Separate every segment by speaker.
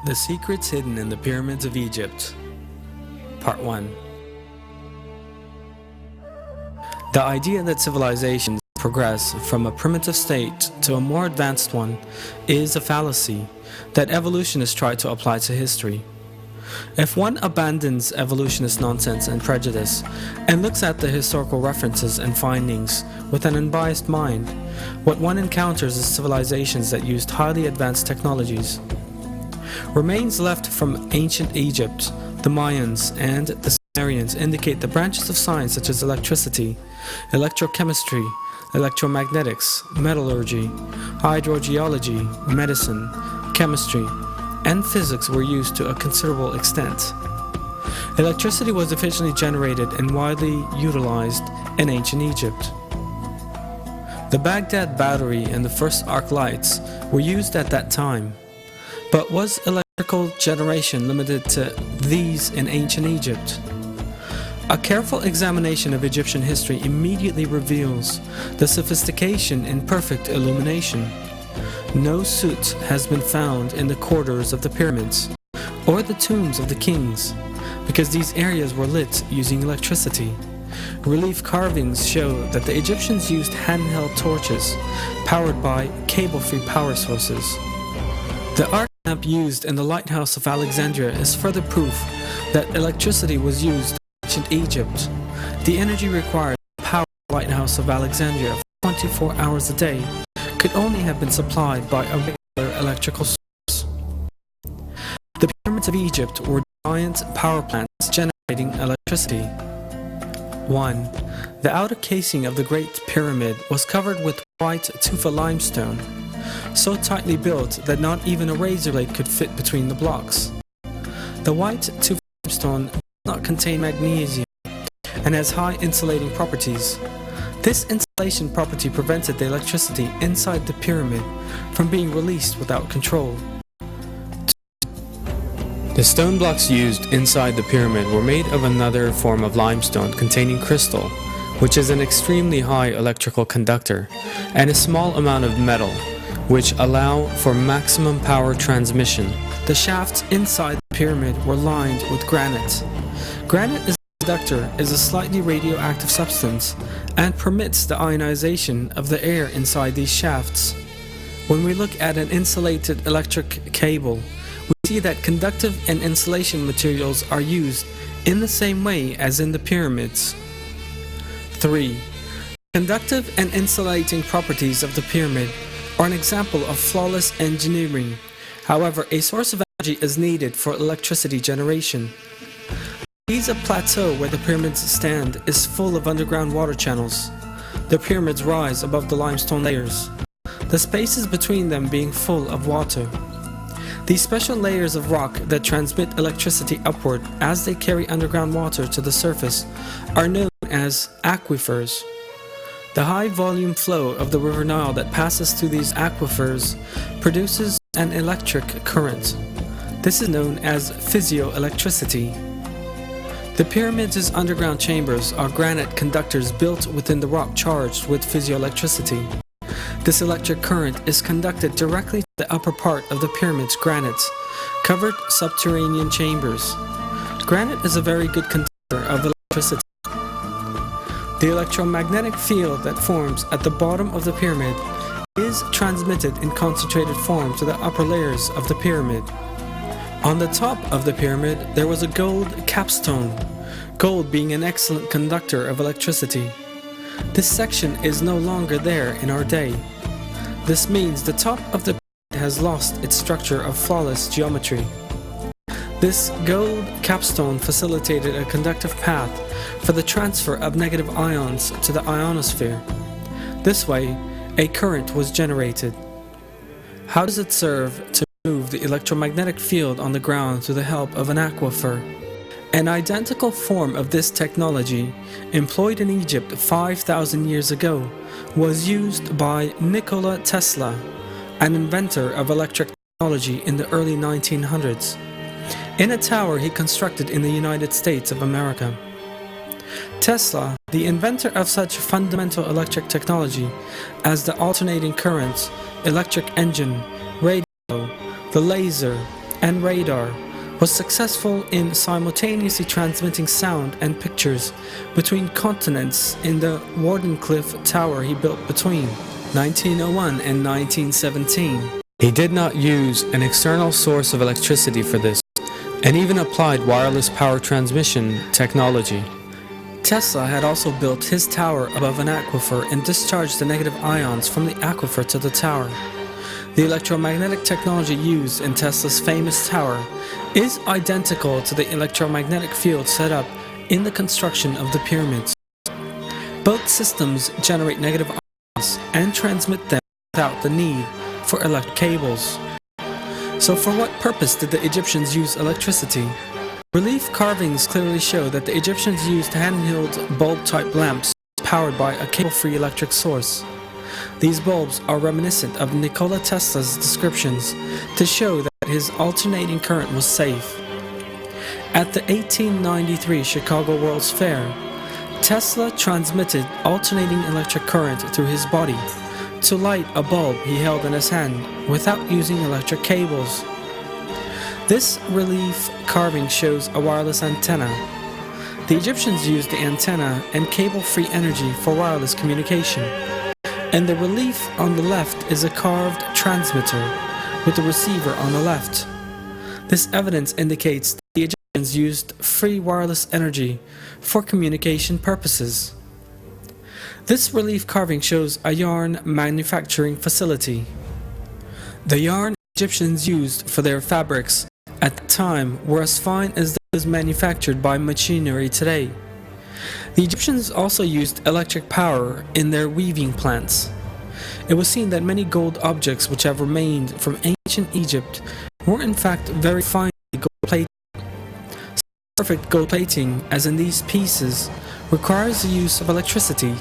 Speaker 1: The Secrets Hidden in the Pyramids of Egypt. Part 1. The idea that civilizations progress from a primitive state to a more advanced one is a fallacy that evolutionists try to apply to history. If one abandons evolutionist nonsense and prejudice and looks at the historical references and findings with an unbiased mind, what one encounters is civilizations that used highly advanced technologies. Remains left from ancient Egypt, the Mayans, and the Sumerians indicate the branches of science such as electricity, electrochemistry, electromagnetics, metallurgy, hydrogeology, medicine, chemistry, and physics were used to a considerable extent. Electricity was efficiently generated and widely utilized in ancient Egypt. The Baghdad battery and the first arc lights were used at that time. But was electrical generation limited to these in ancient Egypt? A careful examination of Egyptian history immediately reveals the sophistication in perfect illumination. No soot has been found in the corridors of the pyramids or the tombs of the kings, because these areas were lit using electricity. Relief carvings show that the Egyptians used handheld torches powered by cable-free power sources. The arc lamp used in the lighthouse of Alexandria is further proof that electricity was used in ancient Egypt. The energy required to power the lighthouse of Alexandria for 24 hours a day could only have been supplied by a regular electrical source. The pyramids of Egypt were giant power plants generating electricity. 1. The outer casing of the Great Pyramid was covered with white tufa limestone, so tightly built that not even a razor blade could fit between the blocks. The white tufa limestone does not contain magnesium and has high insulating properties. This insulation property prevented the electricity inside the pyramid from being released without control. The stone blocks used inside the pyramid were made of another form of limestone containing crystal, which is an extremely high electrical conductor, and a small amount of metal, which allow for maximum power transmission. The shafts inside the pyramid were lined with granite. Granite as a conductor is a slightly radioactive substance and permits the ionization of the air inside these shafts. When we look at an insulated electric cable, we see that conductive and insulation materials are used in the same way as in the pyramids. 3. Conductive and insulating properties of the pyramid are an example of flawless engineering. However, a source of energy is needed for electricity generation. The Giza plateau where the pyramids stand is full of underground water channels. The pyramids rise above the limestone layers, the spaces between them being full of water. These special layers of rock that transmit electricity upward as they carry underground water to the surface are known as aquifers. The high volume flow of the River Nile that passes through these aquifers produces an electric current. This is known as physioelectricity. The pyramids' underground chambers are granite conductors built within the rock charged with physioelectricity. This electric current is conducted directly to the upper part of the pyramid's granite, covered subterranean chambers. Granite is a very good conductor of electricity. The electromagnetic field that forms at the bottom of the pyramid is transmitted in concentrated form to the upper layers of the pyramid. On the top of the pyramid there was a gold capstone, gold being an excellent conductor of electricity. This section is no longer there in our day. This means the top of the pyramid has lost its structure of flawless geometry. This gold capstone facilitated a conductive path for the transfer of negative ions to the ionosphere. This way, a current was generated. How does it serve to move the electromagnetic field on the ground through the help of an aquifer? An identical form of this technology, employed in Egypt 5,000 years ago, was used by Nikola Tesla, an inventor of electric technology in the early 1900s. In a tower he constructed in the United States of America. Tesla, the inventor of such fundamental electric technology as the alternating current, electric engine, radio, the laser, and radar, was successful in simultaneously transmitting sound and pictures between continents in the Wardenclyffe Tower he built between 1901 and 1917. He did not use an external source of electricity for this, and even applied wireless power transmission technology. Tesla had also built his tower above an aquifer and discharged the negative ions from the aquifer to the tower. The electromagnetic technology used in Tesla's famous tower is identical to the electromagnetic field set up in the construction of the pyramids. Both systems generate negative ions and transmit them without the need for electric cables. So for what purpose did the Egyptians use electricity? Relief carvings clearly show that the Egyptians used handheld bulb-type lamps powered by a cable-free electric source. These bulbs are reminiscent of Nikola Tesla's descriptions to show that his alternating current was safe. At the 1893 Chicago World's Fair, Tesla transmitted alternating electric current through his body to light a bulb he held in his hand without using electric cables. This relief carving shows a wireless antenna. The Egyptians used the antenna and cable-free energy for wireless communication. And the relief on the left is a carved transmitter with a receiver on the left. This evidence indicates that the Egyptians used free wireless energy for communication purposes. This relief carving shows a yarn manufacturing facility. The yarn Egyptians used for their fabrics at the time were as fine as those manufactured by machinery today. The Egyptians also used electric power in their weaving plants. It was seen that many gold objects which have remained from ancient Egypt were in fact very finely gold-plated. Perfect gold plating, as in these pieces, requires the use of electricity.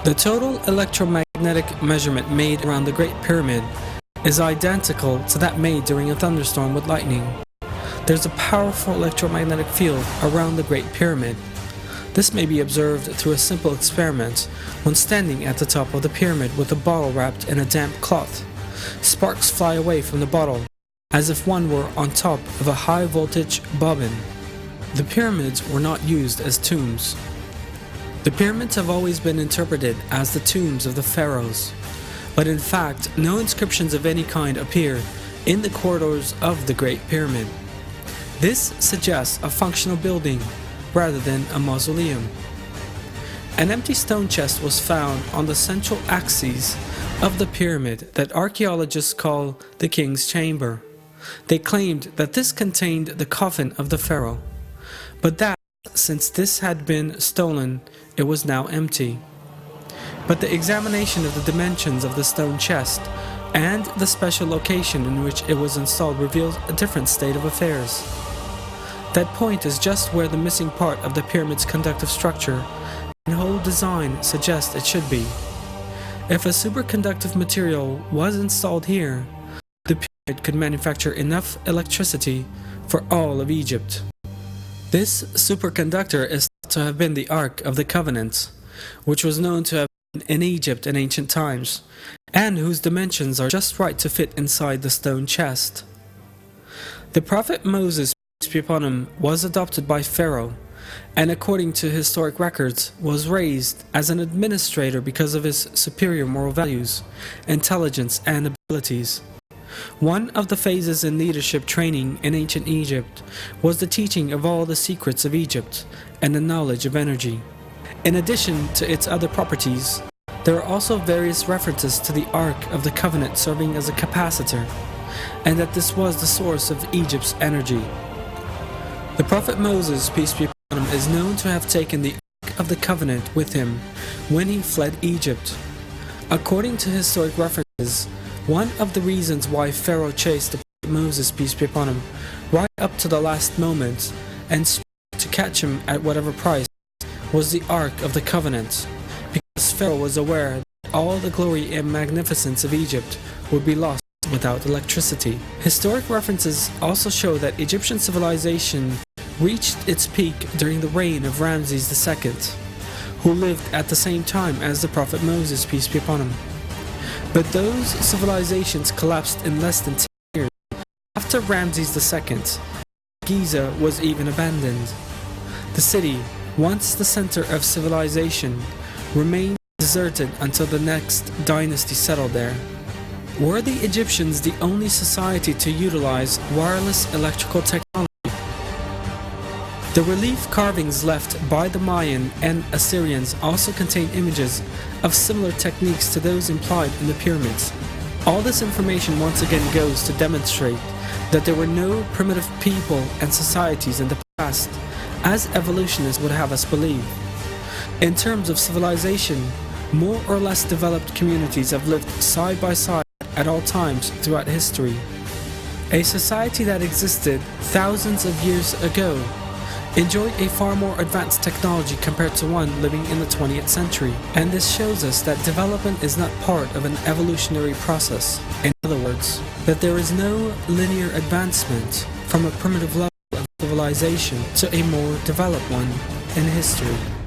Speaker 1: The total electromagnetic measurement made around the Great Pyramid is identical to that made during a thunderstorm with lightning. There's a powerful electromagnetic field around the Great Pyramid. This may be observed through a simple experiment when standing at the top of the pyramid with a bottle wrapped in a damp cloth. Sparks fly away from the bottle, as if one were on top of a high-voltage bobbin. The pyramids were not used as tombs. The pyramids have always been interpreted as the tombs of the pharaohs, but in fact, no inscriptions of any kind appear in the corridors of the Great Pyramid. This suggests a functional building rather than a mausoleum. An empty stone chest was found on the central axis of the pyramid that archaeologists call the King's Chamber. They claimed that this contained the coffin of the pharaoh, but that, since this had been stolen, it was now empty. But the examination of the dimensions of the stone chest and the special location in which it was installed reveals a different state of affairs. That point is just where the missing part of the pyramid's conductive structure and whole design suggests it should be. If a superconductive material was installed here, the pyramid could manufacture enough electricity for all of Egypt. This superconductor is thought to have been the Ark of the Covenant, which was known to have been in Egypt in ancient times, and whose dimensions are just right to fit inside the stone chest. The prophet Moses, peace be upon him, was adopted by Pharaoh, and according to historic records, was raised as an administrator because of his superior moral values, intelligence, and abilities. One of the phases in leadership training in ancient Egypt was the teaching of all the secrets of Egypt and the knowledge of energy. In addition to its other properties, there are also various references to the Ark of the Covenant serving as a capacitor, and that this was the source of Egypt's energy. The prophet Moses, peace be upon him, is known to have taken the Ark of the Covenant with him when he fled Egypt. According to historic references, one of the reasons why Pharaoh chased the prophet Moses, peace be upon him, right up to the last moment and to catch him at whatever price was the Ark of the Covenant, because Pharaoh was aware that all the glory and magnificence of Egypt would be lost without electricity. Historic references also show that Egyptian civilization reached its peak during the reign of Ramses II, who lived at the same time as the prophet Moses, peace be upon him. But those civilizations collapsed in less than 10 years after After Ramses II, Giza was even abandoned. The city, once the center of civilization, remained deserted until the next dynasty settled there. Were the Egyptians the only society to utilize wireless electrical technology? The relief carvings left by the Mayan and Assyrians also contain images of similar techniques to those implied in the pyramids. All this information once again goes to demonstrate that there were no primitive people and societies in the past, as evolutionists would have us believe. In terms of civilization, more or less developed communities have lived side by side at all times throughout history. A society that existed thousands of years ago enjoyed a far more advanced technology compared to one living in the 20th century, and this shows us that development is not part of an evolutionary process. In other words, that there is no linear advancement from a primitive level of civilization to a more developed one in history.